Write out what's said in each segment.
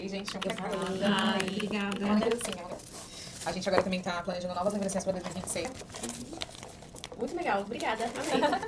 E, gente, um Eu recado. falei. Ai, obrigada. Uma gracinha. A gente agora também tá planejando novas lembrancinhas pra 2026. Muito legal, obrigada. Amei.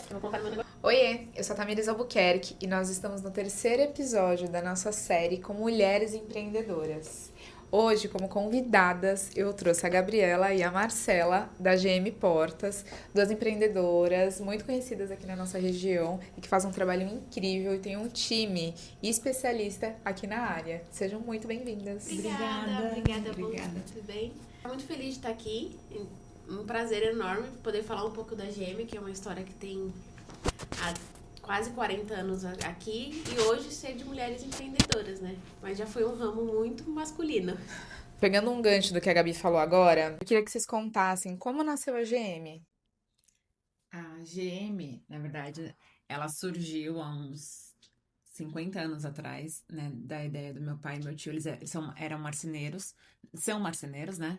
Eu vou colocar no meu negócio. Oiê, eu sou a Tamires Albuquerque e nós estamos no terceiro episódio da nossa série com mulheres empreendedoras. Hoje, como convidadas, eu trouxe a Gabriela e a Marcela, da GM Portas, duas empreendedoras muito conhecidas aqui na nossa região e que fazem um trabalho incrível e têm um time especialista aqui na área. Sejam muito bem-vindas. Obrigada, Obrigada. tudo bem? Estou muito feliz de estar aqui. Um prazer enorme poder falar um pouco da GM, que é uma história que tem há quase 40 anos aqui, e hoje ser de mulheres empreendedoras, né? Mas já foi um ramo muito masculino. Pegando um gancho do que a Gabi falou agora, eu queria que vocês contassem como nasceu a GM. A GM, na verdade, ela surgiu há uns 50 anos atrás, né, da ideia do meu pai e meu tio. Eram marceneiros, são marceneiros, né?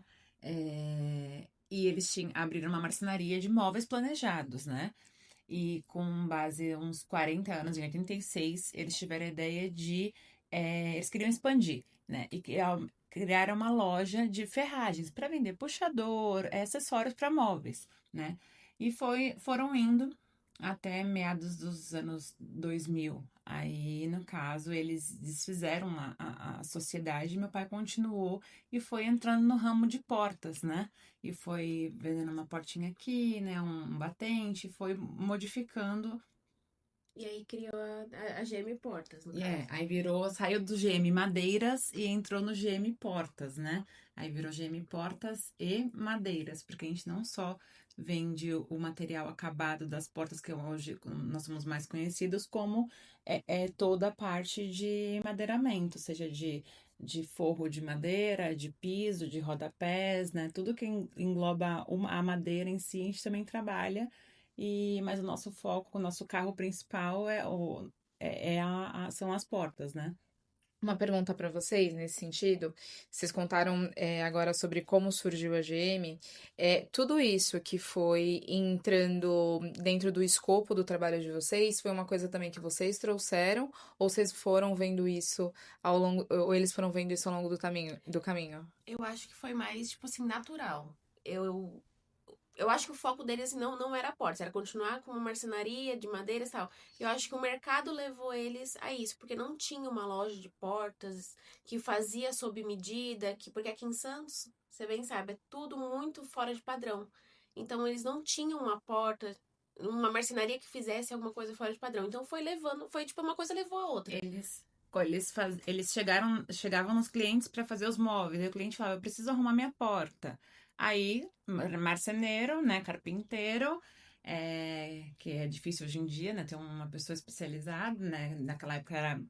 E eles abriram uma marcenaria de móveis planejados, né? E com base uns 40 anos, em 86, eles tiveram a ideia eles queriam expandir, né? E criaram uma loja de ferragens para vender puxador, acessórios para móveis, né? E foram indo até meados dos anos 2000. Aí, no caso, eles desfizeram a sociedade, meu pai continuou e foi entrando no ramo de portas, né? E foi vendendo uma portinha aqui, né? Um batente, foi modificando. E aí criou a GM Portas, no caso. Aí saiu do GM Madeiras e entrou no GM Portas, né? Aí virou GM Portas e Madeiras, porque a gente não só vende o material acabado das portas, que hoje nós somos mais conhecidos, como toda a parte de madeiramento, seja de forro de madeira, de piso, de rodapés, né? Tudo que engloba a madeira em si, a gente também trabalha. Mas o nosso foco, o nosso carro principal são as portas, né? Uma pergunta para vocês nesse sentido. Vocês contaram agora sobre como surgiu a GM. Tudo isso que foi entrando dentro do escopo do trabalho de vocês foi uma coisa também que vocês trouxeram, ou vocês foram vendo isso ao longo, ou eles foram vendo isso ao longo do caminho? Eu acho que foi mais, tipo assim, natural. Eu acho que o foco deles não era portas, era continuar com uma marcenaria de madeiras e tal. Eu acho que o mercado levou eles a isso, porque não tinha uma loja de portas que fazia sob medida, porque aqui em Santos, você bem sabe, é tudo muito fora de padrão. Então eles não tinham uma porta, uma marcenaria que fizesse alguma coisa fora de padrão. Então foi levando, foi tipo uma coisa levou a outra. Eles chegavam nos clientes para fazer os móveis. Aí o cliente falava, eu preciso arrumar minha porta. Aí, marceneiro, né, carpinteiro, que é difícil hoje em dia, né, ter uma pessoa especializada, né, naquela época era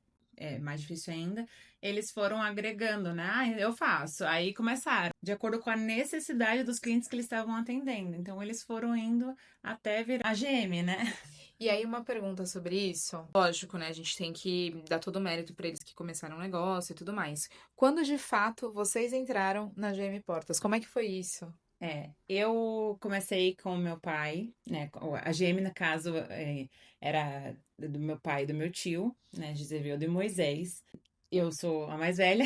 mais difícil ainda. Eles foram agregando, né, eu faço. Aí começaram, de acordo com a necessidade dos clientes que eles estavam atendendo. Então, eles foram indo até virar a GM, né? E aí, uma pergunta sobre isso. Lógico, né? A gente tem que dar todo o mérito para eles que começaram o negócio e tudo mais. Quando de fato vocês entraram na GM Portas, como é que foi isso? Eu comecei com o meu pai, né? A GM, no caso, era do meu pai e do meu tio, né? Gisevildo e Moisés. Eu sou a mais velha,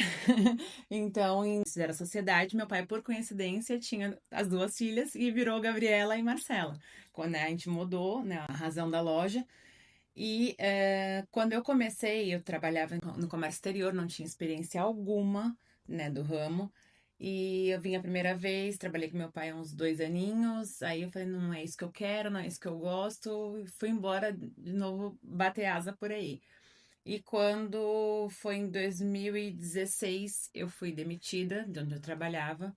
então fizeram a sociedade. Meu pai, por coincidência, tinha as duas filhas e virou Gabriela e Marcela. Quando, né, a gente mudou, né, a razão da loja. Quando eu comecei, eu trabalhava no comércio exterior, não tinha experiência alguma, né, do ramo. E eu vim a primeira vez, trabalhei com meu pai há uns 2 aninhos. Aí eu falei, não é isso que eu quero, não é isso que eu gosto. E fui embora de novo bater asa por aí. E quando foi em 2016, eu fui demitida de onde eu trabalhava.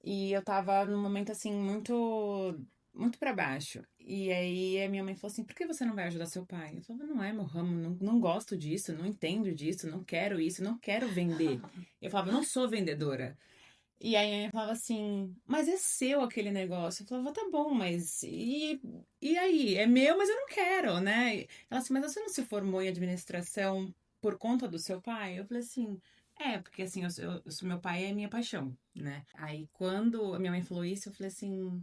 E eu tava num momento assim muito para baixo. E aí a minha mãe falou assim: "Por que você não vai ajudar seu pai?" Eu falava: "Não é meu ramo, não gosto disso, não entendo disso, não quero isso, não quero vender." Eu falava: "Eu não sou vendedora." E aí a minha mãe falava assim: "Mas é seu aquele negócio." Eu falava: "Tá bom, mas e aí? É meu, mas eu não quero, né?" Ela assim: "Mas você não se formou em administração por conta do seu pai?" Eu falei assim: porque assim, meu pai é minha paixão, né?" Aí quando a minha mãe falou isso, eu falei assim: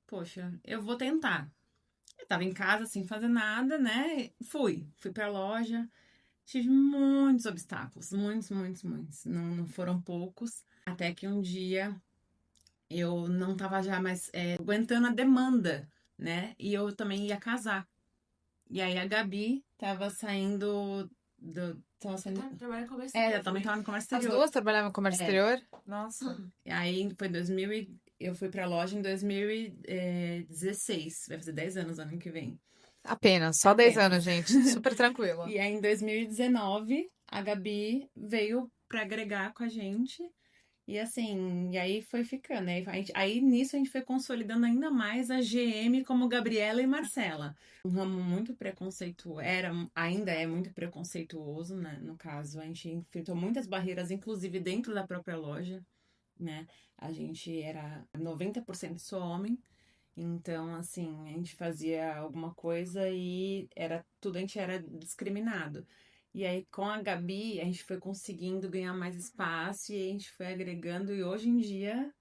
"Poxa, eu vou tentar." Eu tava em casa sem fazer nada, né? Fui pra loja. tive muitos obstáculos, muitos, muitos, muitos. Não foram poucos. Até que um dia eu não tava já mais aguentando a demanda, né? E eu também ia casar. E aí a Gabi tava saindo do. Tava saindo. Trabalhar com comércio Eu também tava no comércio As exterior. duas trabalhavam no comércio É. exterior? Nossa. E aí foi 2000 eu fui pra loja em 2016. Vai fazer 10 anos ano que vem. Apenas, só 10 Apenas. anos, gente. Super tranquilo. E aí em 2019 a Gabi veio pra agregar com a gente. E assim, e aí foi ficando. Aí nisso a gente foi consolidando ainda mais a GM como Gabriela e Marcela. Um ramo muito ainda é muito preconceituoso, né? No caso, a gente enfrentou muitas barreiras, inclusive dentro da própria loja, né? A gente era 90% só homem. Então, assim, a gente fazia alguma coisa e a gente era discriminado. E aí, com a Gabi, a gente foi conseguindo ganhar mais espaço e a gente foi agregando, e hoje em dia.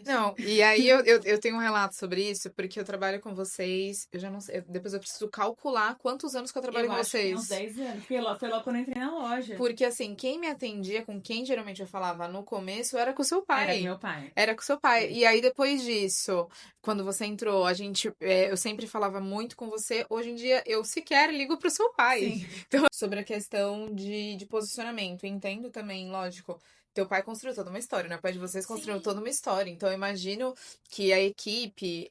Não, e aí eu tenho um relato sobre isso, porque eu trabalho com vocês, eu já não sei, depois eu preciso calcular quantos anos que eu trabalho Eu com acho que tem uns vocês. 10 anos. Foi logo quando eu entrei na loja. Porque assim, quem me atendia, com quem geralmente eu falava no começo, era com o seu Era pai. meu pai. Era com o seu pai. E aí, depois disso, quando você entrou, eu sempre falava muito com você. Hoje em dia, eu sequer ligo pro seu pai. Sim. Então, sobre a questão de posicionamento, entendo também, lógico. Teu pai construiu toda uma história, né? O pai de vocês construiu Sim. toda uma história. Então, eu imagino que a equipe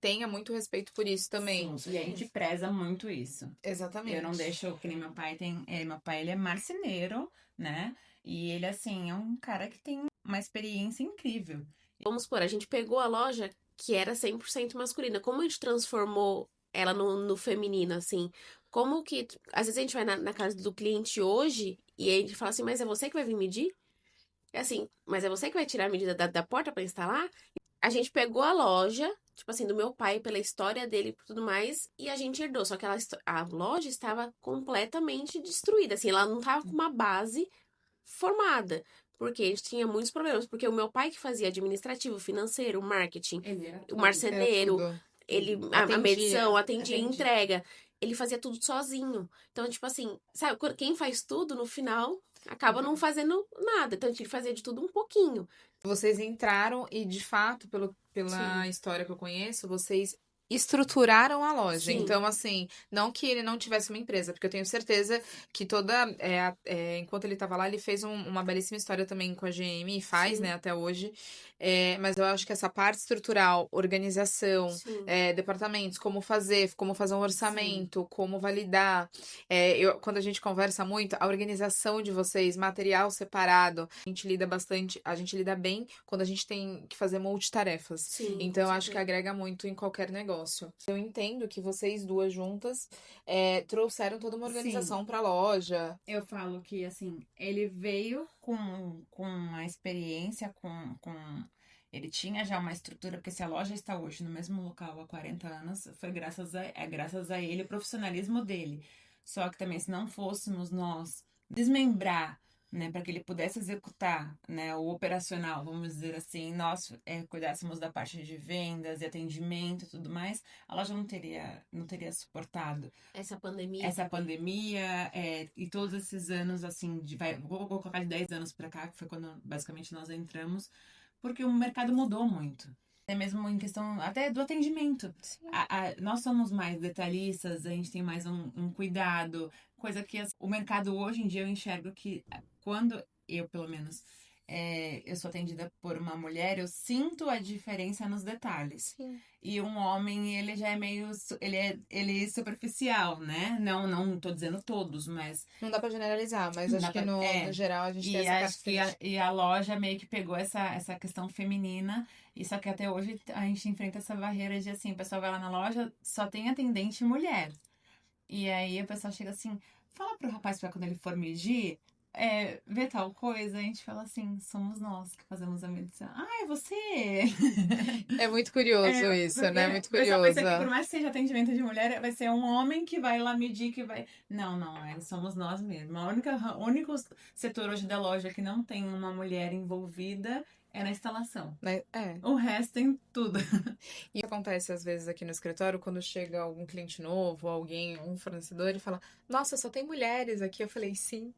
tenha muito respeito por isso também. Sim, e a gente preza muito isso. Exatamente. Eu não deixo, que nem meu pai tem. Meu pai, ele é marceneiro, né? E ele, assim, é um cara que tem uma experiência incrível. Vamos supor, a gente pegou a loja que era 100% masculina. Como a gente transformou ela no feminino, assim? Como que. Às vezes a gente vai na casa do cliente hoje e a gente fala assim, mas é você que vai vir medir? É assim, mas é você que vai tirar a medida da porta pra instalar? A gente pegou a loja, tipo assim, do meu pai, pela história dele e tudo mais, e a gente herdou. Só que a loja estava completamente destruída, assim, ela não tava com uma base formada. Porque a gente tinha muitos problemas. Porque o meu pai que fazia administrativo, financeiro, marketing, Ele era o tudo. marceneiro, Era tudo. ele, a medição, atendia entrega. Ele fazia tudo sozinho. Então, tipo assim, sabe, quem faz tudo, no final, acaba não fazendo nada. Então, ele fazia de tudo um pouquinho. Vocês entraram e, de fato, pela Sim. história que eu conheço, vocês estruturaram a loja. Sim. Então, assim, não que ele não tivesse uma empresa, porque eu tenho certeza que enquanto ele estava lá, ele fez uma belíssima história também com a GM e faz, Sim. né, até hoje. Mas eu acho que essa parte estrutural, organização, Sim. departamentos, como fazer um orçamento, como validar. Quando a gente conversa muito, a organização de vocês, material separado, a gente lida bem quando a gente tem que fazer multitarefas. Sim, Então, eu com acho que certeza. agrega muito em qualquer negócio. Eu entendo que vocês duas juntas trouxeram toda uma organização para a loja. Eu falo que, assim, ele veio com a experiência, ele tinha já uma estrutura, porque se a loja está hoje no mesmo local há 40 anos, foi graças a ele, o profissionalismo dele. Só que também, se não fôssemos nós desmembrar, né, para que ele pudesse executar, né, o operacional, vamos dizer assim, nós cuidássemos da parte de vendas e atendimento e tudo mais, a loja não teria suportado Essa pandemia. essa pandemia e todos esses anos, assim, vou colocar de 10 anos pra cá, que foi quando basicamente nós entramos, porque o mercado mudou muito. Até mesmo em questão até do atendimento. Nós somos mais detalhistas, a gente tem mais um cuidado, coisa que o mercado hoje em dia eu enxergo que quando eu, pelo menos, eu sou atendida por uma mulher, eu sinto a diferença nos detalhes. Sim. E um homem, ele já é meio. Ele é superficial, né? Não tô dizendo todos, mas. Não dá pra generalizar, mas Dá acho que pra- no é. geral a gente tem E essa acho que característica. a loja meio que pegou essa questão feminina. E só que até hoje a gente enfrenta essa barreira de assim, o pessoal vai lá na loja, só tem atendente mulher. E aí a pessoa chega assim, fala pro rapaz pra quando ele for medir, ver tal coisa, a gente fala assim, somos nós que fazemos a medição. Ah, é você? É muito curioso isso, né? Muito O pessoal pensa que por curioso. mais que seja atendimento de mulher, vai ser um homem que vai lá medir, que vai... Não, somos nós mesmos. O único setor hoje da loja que não tem uma mulher envolvida é na instalação. Né? É. O resto tem tudo. E acontece às vezes aqui no escritório, quando chega algum cliente novo, alguém, um fornecedor, e fala: Nossa, só tem mulheres aqui. Eu falei: Sim.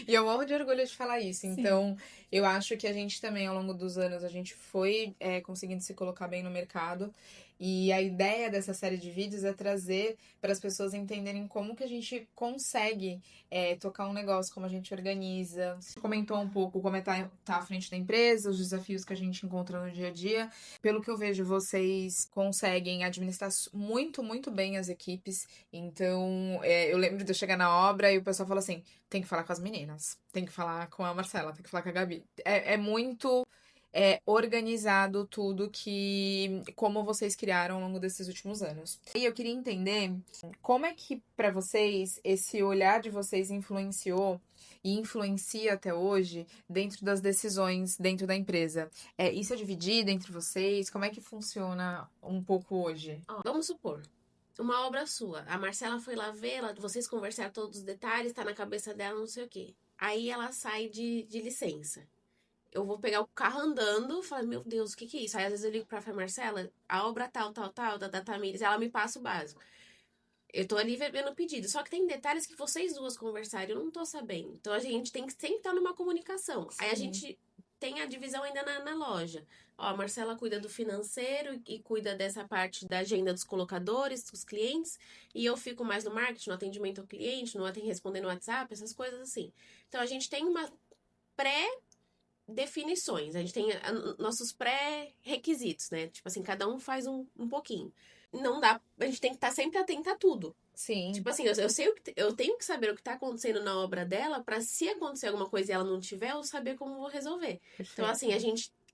E eu morro de orgulho de falar isso. Sim. Então, eu acho que a gente também, ao longo dos anos, a gente foi conseguindo se colocar bem no mercado. E a ideia dessa série de vídeos é trazer para as pessoas entenderem como que a gente consegue tocar um negócio, como a gente organiza. Você comentou um pouco como tá à frente da empresa, os desafios que a gente encontra no dia a dia. Pelo que eu vejo, vocês conseguem administrar muito, muito bem as equipes. Então, eu lembro de eu chegar na obra e o pessoal fala assim: tem que falar com as meninas, tem que falar com a Marcela, tem que falar com a Gabi. É muito organizado tudo como vocês criaram ao longo desses últimos anos. E eu queria entender como é que, para vocês, esse olhar de vocês influenciou e influencia até hoje dentro das decisões dentro da empresa. Isso é dividido entre vocês? Como é que funciona um pouco hoje? Ó, vamos supor, uma obra sua. A Marcela foi lá ver, vocês conversaram todos os detalhes, tá na cabeça dela, não sei o quê. Aí ela sai de licença. Eu vou pegar o carro andando, falo, meu Deus, o que é isso? Aí às vezes eu ligo pra Marcela, a obra tal, da Tamires, ela me passa o básico. Eu tô ali vendo o pedido. Só que tem detalhes que vocês duas conversaram, eu não tô sabendo. Então a gente tem que sempre estar numa comunicação. Sim. Aí a gente tem a divisão ainda na loja. Ó, a Marcela cuida do financeiro e cuida dessa parte da agenda dos colocadores, dos clientes. E eu fico mais no marketing, no atendimento ao cliente, respondendo no WhatsApp, essas coisas assim. Então a gente tem uma pré-definições. A gente tem nossos pré-requisitos, né? Tipo assim, cada um faz um pouquinho. Não dá, a gente tem que estar sempre atenta a tudo. Sim. Tipo assim, eu sei eu tenho que saber o que tá acontecendo na obra dela pra se acontecer alguma coisa e ela não tiver, eu saber como vou resolver. Então, assim,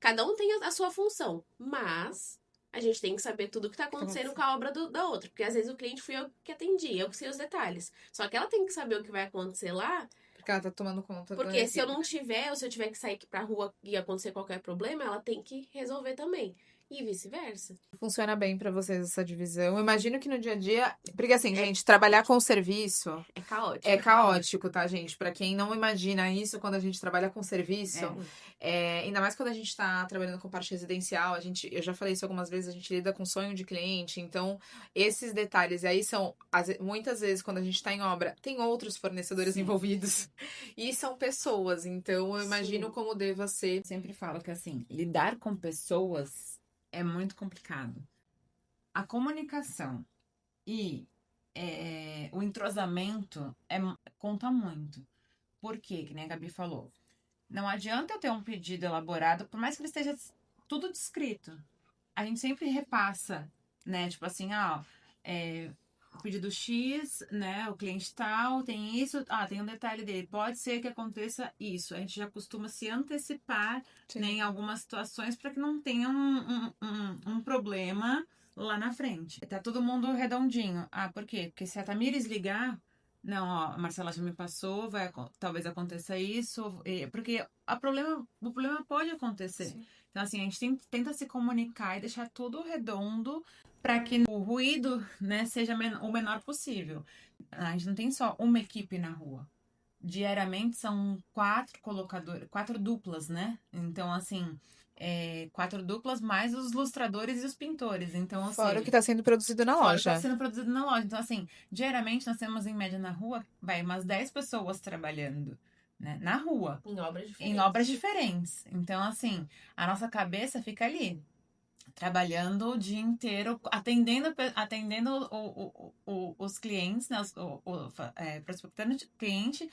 cada um tem a sua função, mas a gente tem que saber tudo o que tá acontecendo com a obra da outra. Porque às vezes o cliente fui eu que atendi, eu que sei os detalhes. Só que ela tem que saber o que vai acontecer lá. Porque ela tá tomando conta Porque se eu não tiver, ou se eu tiver que sair aqui pra rua e acontecer qualquer problema, ela tem que resolver também. E vice-versa. Funciona bem pra vocês essa divisão. Eu imagino que no dia a dia. Porque assim, gente, trabalhar com serviço É caótico. é caótico, tá, gente? Pra quem não imagina isso, quando a gente trabalha com serviço, ainda mais quando a gente tá trabalhando com parte residencial, eu já falei isso algumas vezes, a gente lida com sonho de cliente, então esses detalhes aí são, muitas vezes, quando a gente tá em obra, tem outros fornecedores envolvidos e são pessoas, então eu imagino como deva ser. Eu sempre falo que, assim, lidar com pessoas é muito complicado. A comunicação e o entrosamento conta muito. Por quê? Que nem a Gabi falou. Não adianta eu ter um pedido elaborado, por mais que ele esteja tudo descrito. A gente sempre repassa, né? Tipo assim, o pedido X, né? O cliente tal, tem isso. Tem um detalhe dele. Pode ser que aconteça isso. A gente já costuma se antecipar, né, em algumas situações para que não tenha um problema lá na frente. Tá todo mundo redondinho. Por quê? Porque se a Tamires ligar, não, a Marcela já me passou, talvez aconteça isso, porque o problema pode acontecer. Sim. Então, assim, a gente tenta se comunicar e deixar tudo redondo para que o ruído, né, seja o menor possível. A gente não tem só uma equipe na rua. Diariamente são 4 duplas, né? Então, assim, 4 duplas mais os lustradores e os pintores. Então, Fora o que tá sendo produzido na loja. Tá sendo produzido na loja. Então, assim, diariamente nós temos, em média, na rua, umas 10 pessoas trabalhando, né? Na rua. Em obras diferentes. Então, assim, a nossa cabeça fica ali, trabalhando o dia inteiro, atendendo os clientes, né? Prospectando cliente,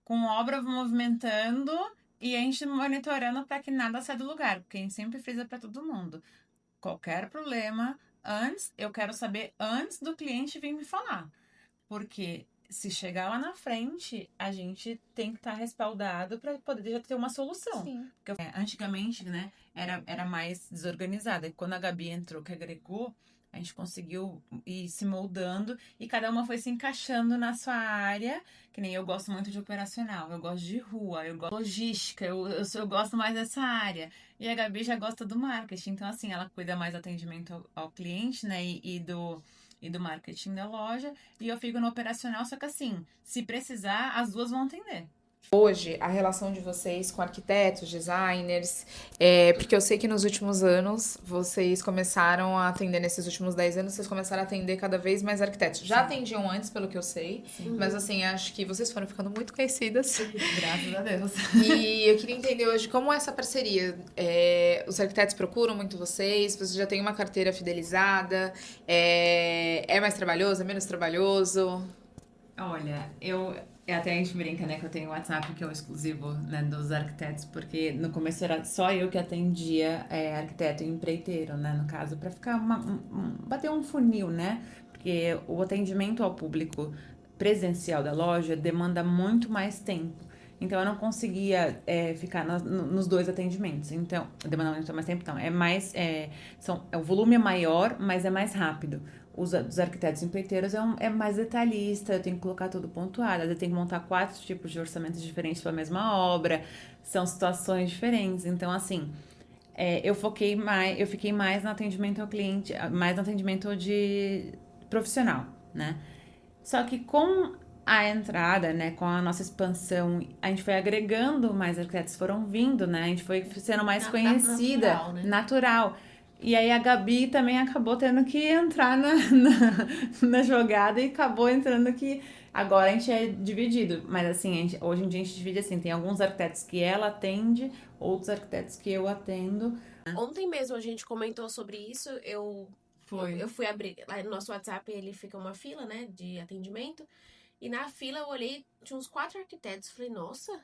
com obra movimentando e a gente monitorando para que nada saia do lugar, porque a gente sempre frisa para todo mundo. Qualquer problema, eu quero saber antes do cliente vir me falar. Porque se chegar lá na frente, a gente tem que estar respaldado para poder já ter uma solução. Sim. Porque antigamente, né, era mais desorganizada. E quando a Gabi entrou, que agregou, a gente conseguiu ir se moldando e cada uma foi se encaixando na sua área. Que nem eu gosto muito de operacional, eu gosto de rua, eu gosto de logística, eu gosto mais dessa área. E a Gabi já gosta do marketing. Então, assim, ela cuida mais do atendimento ao cliente, né, e do marketing da loja. E eu fico no operacional, só que assim, se precisar, as duas vão atender. Hoje, a relação de vocês com arquitetos, designers, porque eu sei que nos últimos anos, vocês começaram a atender, nesses últimos 10 anos, vocês começaram a atender cada vez mais arquitetos. Já Sim. atendiam antes, pelo que eu sei, Sim. mas assim, acho que vocês foram ficando muito conhecidas. Graças a Deus. E eu queria entender hoje como é essa parceria. Os arquitetos procuram muito vocês, você já tem uma carteira fidelizada, é mais trabalhoso, é menos trabalhoso? Olha, até a gente brinca, né, que eu tenho o WhatsApp que é o exclusivo, né, dos arquitetos, porque no começo era só eu que atendia arquiteto e empreiteiro, né, no caso, para ficar bater um funil, né, porque o atendimento ao público presencial da loja demanda muito mais tempo. Então eu não conseguia ficar nos dois atendimentos. Então, demanda muito mais tempo, então. O volume é maior, mas é mais rápido. Dos arquitetos empreiteiros é mais detalhista, eu tenho que colocar tudo pontuado, às vezes eu tenho que montar 4 tipos de orçamentos diferentes para a mesma obra, são situações diferentes. Então, assim, eu fiquei mais no atendimento ao cliente, mais no atendimento de profissional, né? Só que com a entrada, né, com a nossa expansão, a gente foi agregando mais arquitetos, foram vindo, né? A gente foi sendo mais conhecida, Natural, né? natural. E aí a Gabi também acabou tendo que entrar na jogada e acabou entrando que agora a gente é dividido. Mas assim, hoje em dia a gente divide assim, tem alguns arquitetos que ela atende, outros arquitetos que eu atendo. Ontem mesmo a gente comentou sobre isso. Foi. Eu fui abrir. Lá no nosso WhatsApp ele fica uma fila, né? De atendimento. E na fila eu olhei, tinha uns 4 arquitetos. Falei, nossa.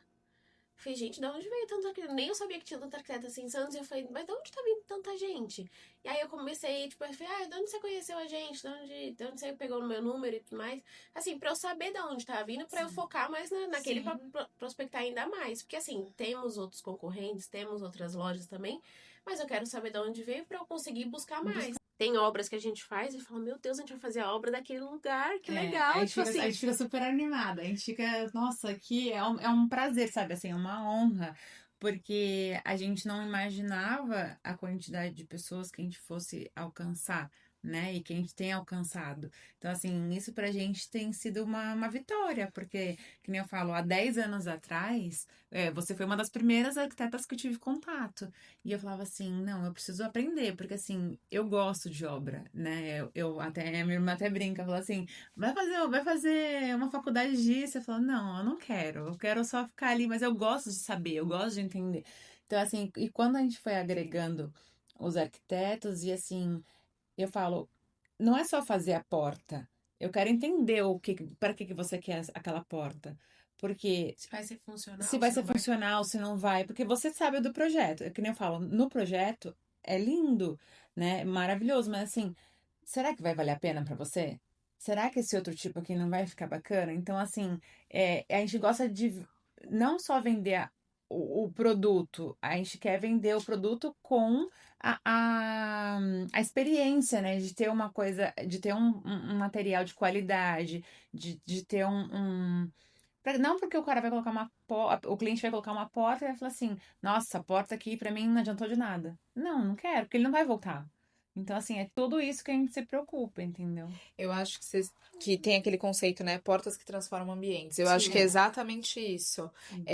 Falei, gente, de onde veio tanto arquiteto? Nem eu sabia que tinha tanto arquiteto assim em Santos. E eu falei, mas de onde tá vindo tanta gente? E aí eu comecei, tipo, eu falei, de onde você conheceu a gente? De onde você pegou o meu número e tudo mais? Assim, pra eu saber de onde tá vindo, pra eu focar mais naquele pra prospectar ainda mais. Porque assim, temos outros concorrentes, temos outras lojas também, mas eu quero saber de onde veio pra eu conseguir buscar mais. Tem obras que a gente faz e fala, meu Deus, a gente vai fazer a obra daquele lugar, que legal. A Tipo assim, gente fica super animada, a gente fica, nossa, aqui é um prazer, sabe? Assim, é uma honra, porque a gente não imaginava a quantidade de pessoas que a gente fosse alcançar, né? E que a gente tem alcançado. Então, assim, isso pra gente tem sido uma vitória, porque, que nem eu falo, há 10 anos atrás, você foi uma das primeiras arquitetas que eu tive contato. E eu falava assim, não, eu preciso aprender, porque assim, eu gosto de obra, né? A minha irmã até brinca, fala assim, vai fazer uma faculdade disso. Eu falo, não, eu não quero, eu quero só ficar ali, mas eu gosto de saber, eu gosto de entender. Então, assim, e quando a gente foi agregando os arquitetos, e assim, eu falo, não é só fazer a porta. Eu quero entender para que você quer aquela porta. Porque se vai ser funcional, se vai se ser não vai. funcional, se não vai, porque você sabe do projeto. É que nem eu falo, no projeto é lindo, né? Maravilhoso, mas assim, será que vai valer a pena pra você? Será que esse outro tipo aqui não vai ficar bacana? Então, assim, a gente gosta de não só vender o produto, a gente quer vender o produto com a, a, a experiência, né? De ter uma coisa, de ter um material de qualidade, de ter não porque o cara vai colocar o cliente vai colocar uma porta e vai falar assim, nossa, a porta aqui pra mim não adiantou de nada. Não, não quero, porque ele não vai voltar. Então, assim, é tudo isso que a gente se preocupa, entendeu? Eu acho que tem aquele conceito, né? Portas que transformam ambientes. Eu acho Sim. que é exatamente isso. Sim.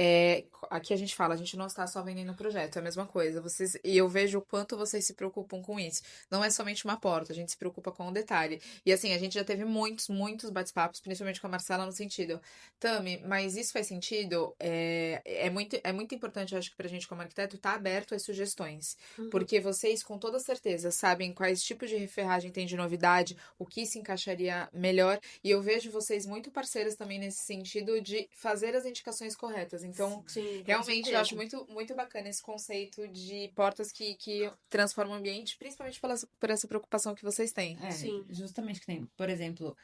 Aqui a gente fala, a gente não está só vendendo o projeto, é a mesma coisa. E eu vejo o quanto vocês se preocupam com isso. Não é somente uma porta, a gente se preocupa com o detalhe. E assim, a gente já teve muitos, muitos bate-papos, principalmente com a Marcela, no sentido, Tami, mas isso faz sentido? É muito importante, eu acho que pra gente como arquiteto, estar aberto às sugestões. Porque vocês, com toda certeza, sabem quais tipos de ferragem tem de novidade, o que se encaixaria melhor. E eu vejo vocês muito parceiras também nesse sentido de fazer as indicações corretas. Então, Sim, com realmente, eu certeza. acho muito, muito bacana esse conceito de portas que transformam o ambiente, principalmente por essa preocupação que vocês têm. Sim. Justamente que tem, por exemplo,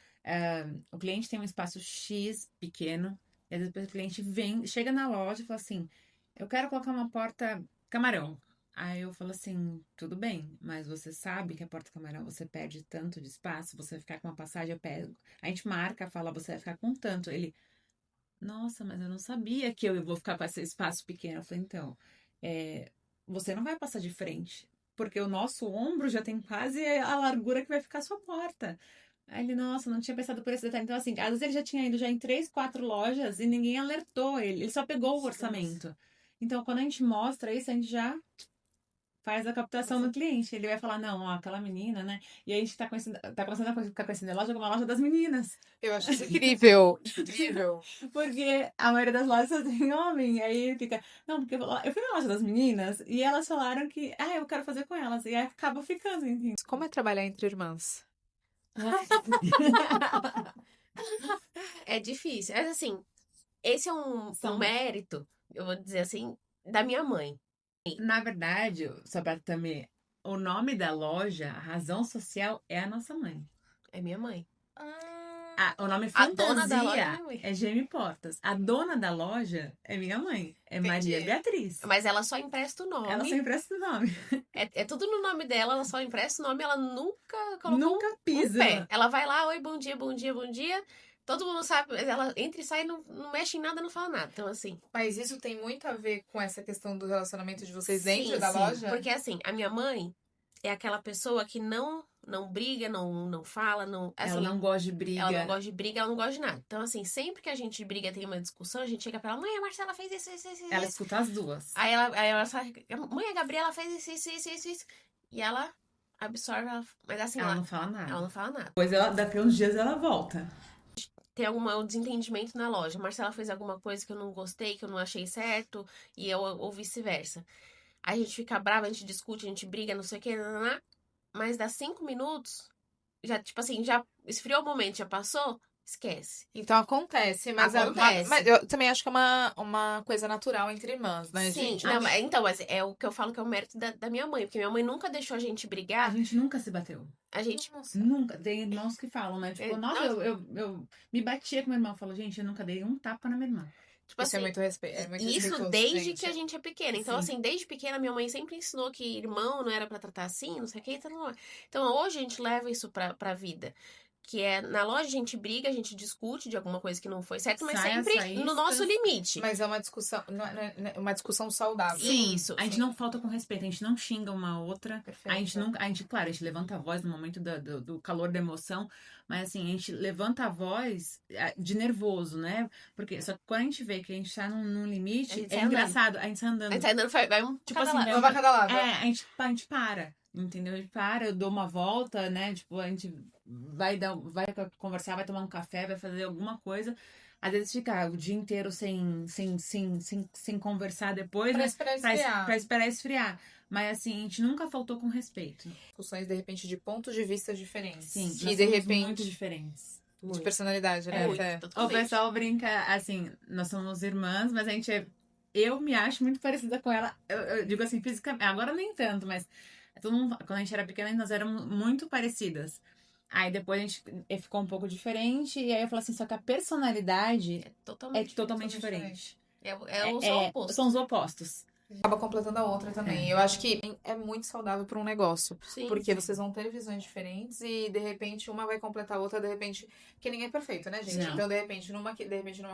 o cliente tem um espaço X pequeno, e às vezes o cliente chega na loja e fala assim, eu quero colocar uma porta camarão. Aí eu falo assim, tudo bem, mas você sabe que a porta camarão você perde tanto de espaço, você vai ficar com uma passagem, eu pego. A gente marca, fala, você vai ficar com tanto. Ele, nossa, mas eu não sabia que eu vou ficar com esse espaço pequeno. Eu falei, então, você não vai passar de frente, porque o nosso ombro já tem quase a largura que vai ficar a sua porta. Aí ele, nossa, não tinha pensado por esse detalhe. Então, assim, às vezes ele já tinha ido já em 3, 4 lojas e ninguém alertou ele. Ele só pegou o orçamento. Então, quando a gente mostra isso, a gente já faz a captação do cliente. Ele vai falar, não, ó, aquela menina, né? E aí a gente tá começando a ficar conhecendo a loja como a loja das meninas. Eu acho isso incrível. Incrível. Porque a maioria das lojas só tem homem. E aí fica, não, porque eu fui na loja das meninas e elas falaram que, eu quero fazer com elas. E aí acaba ficando, enfim. Como é trabalhar entre irmãs? É difícil. Mas assim, esse é um mérito, eu vou dizer assim, da minha mãe. Na verdade, só pra também, o nome da loja, a razão social, é a nossa mãe. É minha mãe. O nome A dona da loja é fantasia minha mãe. é Gêmeo Portas. A dona da loja é minha mãe. É Maria Beatriz. Mas ela só empresta o nome. Ela só empresta o nome. É tudo no nome dela, ela só empresta o nome, ela nunca colocou Nunca pisa. pé. Ela vai lá, oi, bom dia, bom dia, bom dia. Todo mundo sabe, mas ela entra e sai, não mexe em nada, não fala nada. Então, assim. Mas isso tem muito a ver com essa questão do relacionamento de vocês dentro sim, da sim. loja? Porque, assim, a minha mãe é aquela pessoa que não briga, não fala, não. Assim, Ela não gosta de briga. ela não gosta de briga, ela não gosta de nada. Então, assim, sempre que a gente briga, tem uma discussão, a gente chega pra ela, mãe, a Marcela fez isso. Ela escuta as duas. Aí ela fala, mãe, a Gabriela fez isso. E ela absorve, mas assim, Ela não fala nada. ela não fala nada. Depois, daqui a uns dias, ela volta. Tem um desentendimento na loja. A Marcela fez alguma coisa que eu não gostei, que eu não achei certo, e eu ou vice-versa. Aí a gente fica brava, a gente discute, a gente briga, não sei o que, mas dá 5 minutos, já, tipo assim, já esfriou o momento, já passou, esquece. Então acontece, mas, Acontece. mas eu também acho que é uma coisa natural entre irmãs, né, Sim, gente? não, mas é o que eu falo que é o mérito da minha mãe, porque minha mãe nunca deixou a gente A brigar, gente nunca se bateu. a gente... Nossa. Nunca. Tem irmãos que falam, né? Tipo, nossa, nossa. eu me batia com minha irmã. Eu falo, gente, eu nunca dei um tapa na minha irmã. Tipo Isso assim, é muito respeito. É muito isso respeitoso, desde gente. que a gente é pequena. Então, Sim. assim, desde pequena, minha mãe sempre ensinou que irmão não era pra tratar assim, não sei o que. Então, hoje a gente leva isso pra vida. Que é, na loja a gente briga, a gente discute de alguma coisa que não foi certo, mas Sai as sempre faíscas. no nosso limite. Mas é uma discussão, não é uma discussão saudável. Sim, Isso, a gente sim. não falta com respeito, a gente não xinga uma outra. Perfeito. Claro, a gente levanta a voz no momento do calor da emoção, mas assim, a gente levanta a voz de nervoso, né? Porque só que quando a gente vê que a gente tá num A limite, gente é sai andando. engraçado, a gente tá andando. A gente tá andando, vai um Tipo cada assim, lado. vai Uma pra cada lado. a gente para, entendeu? A gente para, eu dou uma volta, né? Tipo, a gente vai conversar, vai tomar um café, vai fazer alguma coisa. Às vezes fica o dia inteiro sem conversar depois, Pra né? esperar esfriar. Pra esperar esfriar. Mas assim, a gente nunca faltou com respeito. Discussões, de repente, de pontos de vista diferentes. Sim, nós E de somos repente, muito diferentes. de Muito. personalidade, né? Muito, até. O totalmente. pessoal brinca, assim, nós somos irmãs, mas a gente eu me acho muito parecida com ela. Eu digo assim, fisicamente, agora nem tanto, mas todo mundo, quando a gente era pequena, nós éramos muito parecidas. Aí depois a gente ficou um pouco diferente, e aí eu falo assim, só que a personalidade É é totalmente. totalmente diferente. diferente. É o oposto. São os opostos. Acaba completando a outra também. Eu acho que é muito saudável para um negócio. Sim. Porque vocês vão ter visões diferentes e, de repente, uma vai completar a outra, de repente... Porque ninguém é perfeito, né, gente? Não. Então, de repente, numa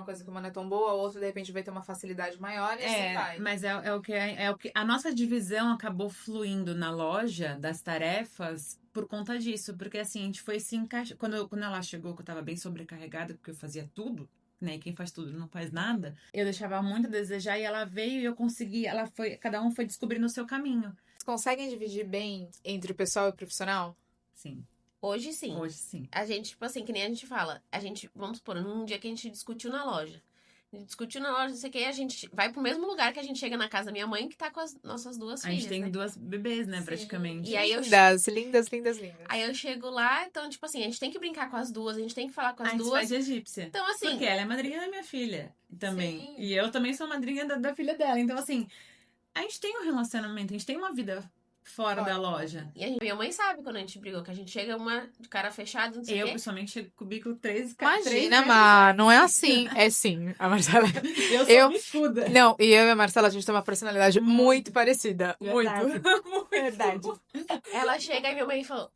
coisa que uma não é tão boa, a outra, de repente, vai ter uma facilidade maior e assim vai. Mas é o que a nossa divisão acabou fluindo na loja das tarefas por conta disso. Porque assim, a gente foi se encaixar. Quando ela chegou, que eu tava bem sobrecarregada, porque eu fazia tudo, né? E quem faz tudo não faz nada. Eu deixava muito a desejar e ela veio e eu consegui. Cada um foi descobrindo o seu caminho. Vocês conseguem dividir bem entre o pessoal e o profissional? Sim. Hoje sim. Hoje sim. A gente, tipo assim, que nem a gente fala. Vamos supor, num dia que a gente discutiu na loja. A gente discutiu na loja, não sei o que, a gente vai pro mesmo lugar que a gente chega na casa da minha mãe, que tá com as nossas duas A filhas, gente tem né? duas bebês, né, Sim. praticamente. E aí eu Lindas. Aí eu chego lá, então, tipo assim, a gente tem que brincar com as duas, a gente tem que falar com A as gente duas. faz de egípcia. Então, assim, Porque ela é madrinha da minha filha também. Sim. E eu também sou madrinha da filha dela. Então, assim, a gente tem um relacionamento, a gente tem uma vida fora da loja. e minha mãe sabe quando a gente brigou, que a gente chega uma de cara fechada, não sei o Eu, quê. pessoalmente, chego com o bico 3 Imagina, Mar, não é assim. É sim. A Marcela... Eu sou Eu- bicuda. Não, e eu e a Marcela, a gente tem uma personalidade muito parecida. Verdade. Muito. Verdade. Ela chega e minha mãe falou,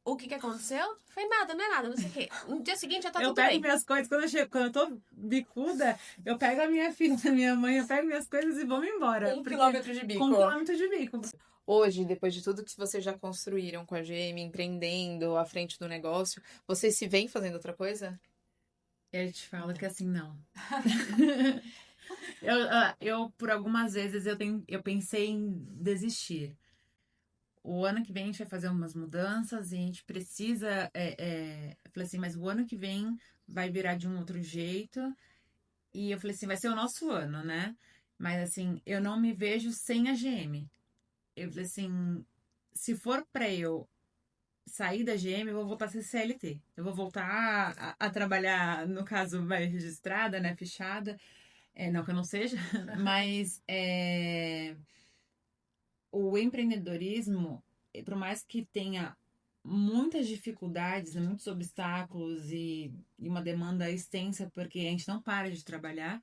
o que aconteceu? Foi nada, não é nada, não sei o quê. No dia seguinte já tá Eu tudo pego bem. minhas coisas, quando eu tô bicuda, eu pego a minha filha da minha mãe, eu pego minhas coisas e vou-me embora. Um Porque- quilômetro de bico. Com 1 quilômetro de bico. Hoje, depois de tudo que vocês já construíram com a GM, empreendendo à frente do negócio, vocês se veem fazendo outra coisa? Eu te falo que assim, não. Por algumas vezes, eu pensei em desistir. O ano que vem a gente vai fazer umas mudanças e a gente precisa. Eu falei assim, mas o ano que vem vai virar de um outro jeito. E eu falei assim, vai ser o nosso ano, né? Mas assim, eu não me vejo sem a GM. Eu falei assim, se for pra eu sair da GM, eu vou voltar a ser CLT. Eu vou voltar a trabalhar, no caso, vai registrada, né? Fichada. Não que eu não seja, mas o empreendedorismo, por mais que tenha muitas dificuldades, né, muitos obstáculos e uma demanda extensa, porque a gente não para de trabalhar,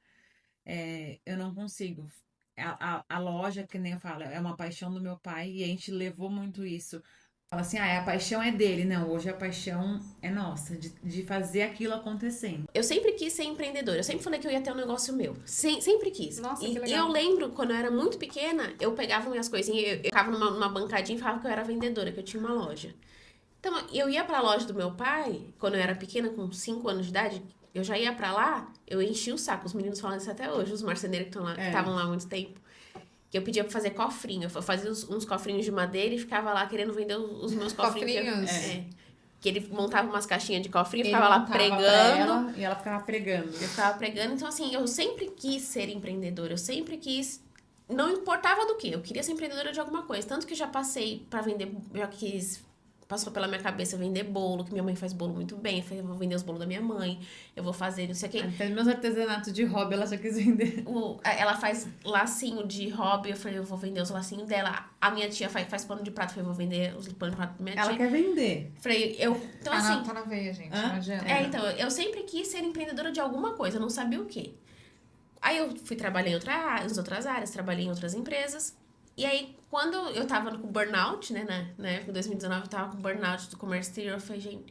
eu não consigo. A loja, que nem eu falo, é uma paixão do meu pai e a gente levou muito isso. Fala assim, a paixão é dele. Não, hoje a paixão é nossa, de fazer aquilo acontecendo. Eu sempre quis ser empreendedora. Eu sempre falei que eu ia ter um negócio meu. Sempre quis. Nossa, que E legal. eu lembro, quando eu era muito pequena, eu pegava minhas coisinhas, eu ficava numa bancadinha e falava que eu era vendedora, que eu tinha uma loja. Então, eu ia pra loja do meu pai, quando eu era pequena, com 5 anos de idade, eu já ia pra lá, eu enchia o saco. Os meninos falam isso até hoje, os marceneiros que estavam lá há muito tempo. Que eu pedia pra fazer cofrinho. Eu fazia uns cofrinhos de madeira e ficava lá querendo vender os meus cofrinhos. Cofrinhos? Que ele montava umas caixinhas de cofrinho, Ele ficava lá montava pra pregando. ela, e ela ficava pregando. Eu ficava pregando. Então, assim, eu sempre quis ser empreendedora. Eu sempre quis. Não importava do que, eu queria ser empreendedora de alguma coisa. Tanto que já passei pra vender. Já quis. Passou pela minha cabeça vender bolo, que minha mãe faz bolo muito bem. Eu falei, eu vou vender os bolos da minha mãe. Eu vou fazer não sei o quê. Até meus artesanatos de hobby ela já quis vender. Ela faz lacinho de hobby. Eu falei, eu vou vender os lacinhos dela. A minha tia faz pano de prato. Eu falei, eu vou vender os pano de prato da minha tia. Ela quer vender. Falei, então assim. Não, tá na veia, gente. Hã? Não adianta. Então, eu sempre quis ser empreendedora de alguma coisa. Eu não sabia o quê. Aí eu fui trabalhar em outras áreas, trabalhei em outras empresas. E aí, quando eu tava com burnout, né, na época de 2019, eu tava com burnout do comércio exterior, eu falei, gente,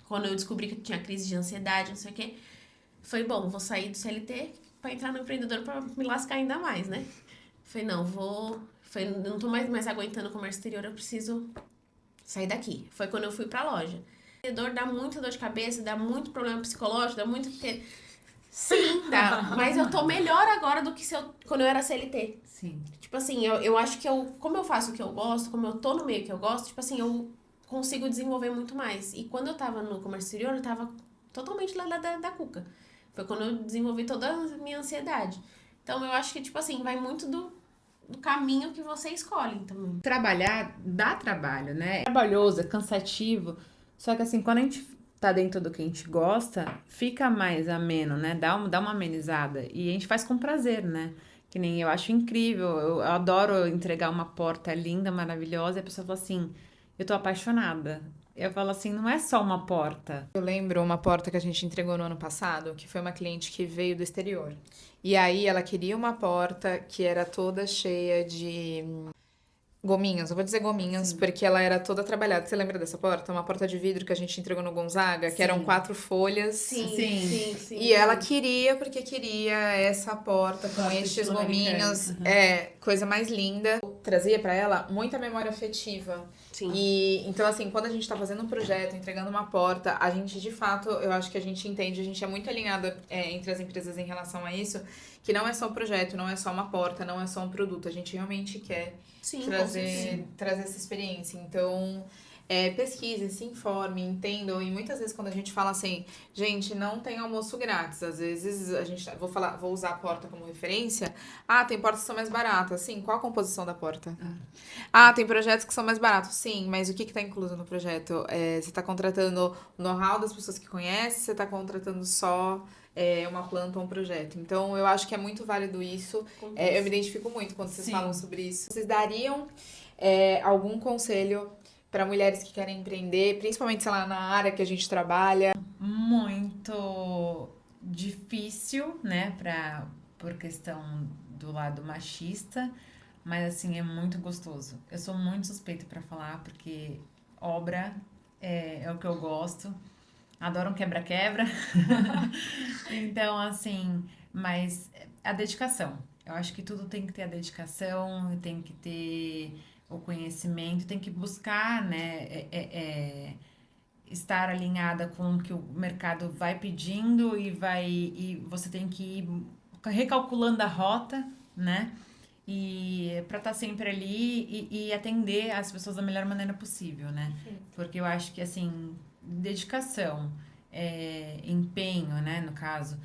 quando eu descobri que eu tinha crise de ansiedade, não sei o quê, falei, bom, vou sair do CLT pra entrar no empreendedor pra me lascar ainda mais, né? Falei, não, não tô mais aguentando o comércio exterior, eu preciso sair daqui. Foi quando eu fui pra loja. O empreendedor dá muita dor de cabeça, dá muito problema psicológico, dá muito... Sim, dá. Mas eu tô melhor agora do que quando eu era CLT. Sim. Tipo assim, eu acho que como eu faço o que eu gosto, como eu tô no meio que eu gosto, tipo assim, eu consigo desenvolver muito mais. E quando eu tava no comércio exterior, eu tava totalmente lá da cuca. Foi quando eu desenvolvi toda a minha ansiedade. Então, eu acho que, tipo assim, vai muito do caminho que você escolhe também. Trabalhar dá trabalho, né? É trabalhoso, é cansativo. Só que assim, quando a gente tá dentro do que a gente gosta, fica mais ameno, né? Dá uma amenizada. E a gente faz com prazer, né? Que nem eu acho incrível. Eu adoro entregar uma porta linda, maravilhosa. E a pessoa fala assim, eu tô apaixonada. Eu falo assim, não é só uma porta. Eu lembro uma porta que a gente entregou no ano passado, que foi uma cliente que veio do exterior. E aí ela queria uma porta que era toda cheia de gominhas. Eu vou dizer gominhas, porque ela era toda trabalhada. Você lembra dessa porta? Uma porta de vidro que a gente entregou no Gonzaga, que eram Sim. 4 folhas. Sim. E ela queria, porque queria essa porta com Porta estes estilo gominhos. americano. Coisa mais linda. Eu trazia pra ela muita memória afetiva. Sim. E então, assim, quando a gente tá fazendo um projeto, entregando uma porta, a gente, de fato, eu acho que a gente entende, a gente é muito alinhada entre as empresas em relação a isso, que não é só um projeto, não é só uma porta, não é só um produto. A gente realmente quer Sim, trazer essa experiência. Então, pesquisem, se informem, entendam. E muitas vezes quando a gente fala assim, gente, não tem almoço grátis. Às vezes a gente vou usar a porta como referência. Ah, tem portas que são mais baratas. Sim, qual a composição da porta? Ah, tem projetos que são mais baratos. Sim, mas o que está incluso no projeto? Você está contratando o know-how das pessoas que conhecem, você está contratando só uma planta ou um projeto. Então, eu acho que é muito válido isso. Eu me identifico muito quando vocês Sim. falam sobre isso. Vocês dariam algum conselho para mulheres que querem empreender, principalmente, sei lá, na área que a gente trabalha? Muito difícil, né, por questão do lado machista, mas assim, é muito gostoso. Eu sou muito suspeita pra falar, porque obra é o que eu gosto. Adoro um quebra-quebra. Então, assim, mas a dedicação. Eu acho que tudo tem que ter a dedicação, tem que ter o conhecimento, tem que buscar, né, estar alinhada com o que o mercado vai pedindo e você tem que ir recalculando a rota, né? E para estar sempre ali e atender as pessoas da melhor maneira possível, né? Porque eu acho que, assim, dedicação, empenho, né, no caso,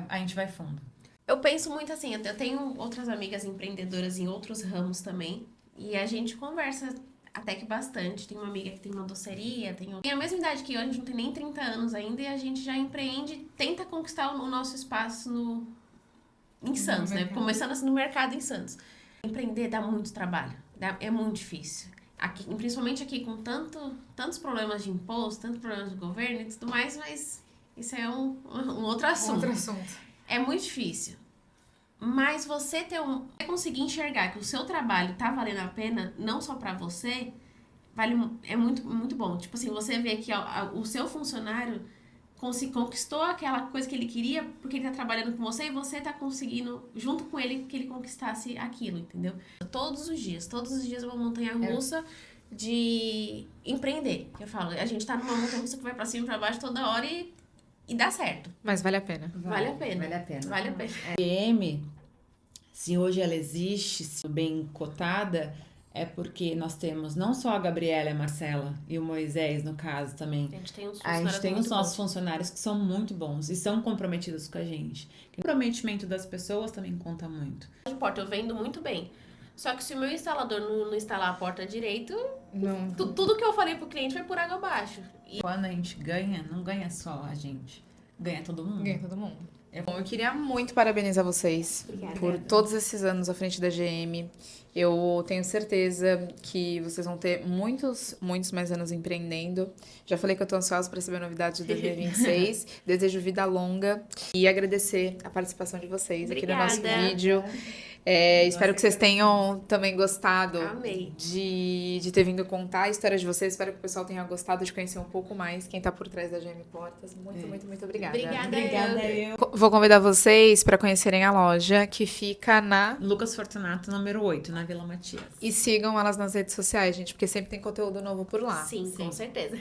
a gente vai fundo. Eu penso muito assim, eu tenho outras amigas empreendedoras em outros ramos também, e a gente conversa até que bastante. Tem uma amiga que tem uma doceria, tem a mesma idade que eu, a gente não tem nem 30 anos ainda, e a gente já empreende, tenta conquistar o nosso espaço em Santos, né? Começando assim no mercado em Santos. Empreender dá muito trabalho, é muito difícil. Aqui, principalmente aqui com tantos problemas de imposto, tantos problemas de governo e tudo mais, mas isso é um outro assunto. Outro assunto. É muito difícil. Mas você conseguir enxergar que o seu trabalho tá valendo a pena, não só pra você, é muito, muito bom. Tipo assim, você vê que o seu funcionário conquistou aquela coisa que ele queria porque ele tá trabalhando com você e você tá conseguindo, junto com ele, que ele conquistasse aquilo, entendeu? Todos os dias é uma montanha-russa de empreender. Eu falo, a gente tá numa montanha-russa que vai pra cima e pra baixo toda hora e dá certo. Mas vale a pena. Vale a pena. Vale a pena. Vale a pena. A GM, se hoje ela existe, se bem cotada, é porque nós temos não só a Gabriela e a Marcela, e o Moisés, no caso, também. A gente tem os A gente funcionários tem os muito nossos bons. funcionários que são muito bons e são comprometidos com a gente. O comprometimento das pessoas também conta muito. Não importa, eu vendo muito bem. Só que se o meu instalador não instalar a porta direito, Não. tudo que eu falei pro cliente vai por água abaixo. E Quando a gente ganha, não ganha só a gente, ganha todo mundo. Ganha todo mundo. Bom, eu queria muito parabenizar vocês por todos esses anos à frente da GM. Eu tenho certeza que vocês vão ter muitos mais anos empreendendo. Já falei que eu tô ansiosa para saber novidades de 2026. Desejo vida longa e agradecer a participação de vocês aqui no nosso Obrigada. vídeo. Espero que vocês tenham também gostado Amei. de ter vindo contar a história de vocês. Espero que o pessoal tenha gostado de conhecer um pouco mais quem tá por trás da GM Portas. Muito obrigada. Obrigada, eu. Vou convidar vocês para conhecerem a loja, que fica na... Lucas Fortunato, número 8, na Vila Matias. E sigam elas nas redes sociais, gente, porque sempre tem conteúdo novo por lá. Sim, com certeza.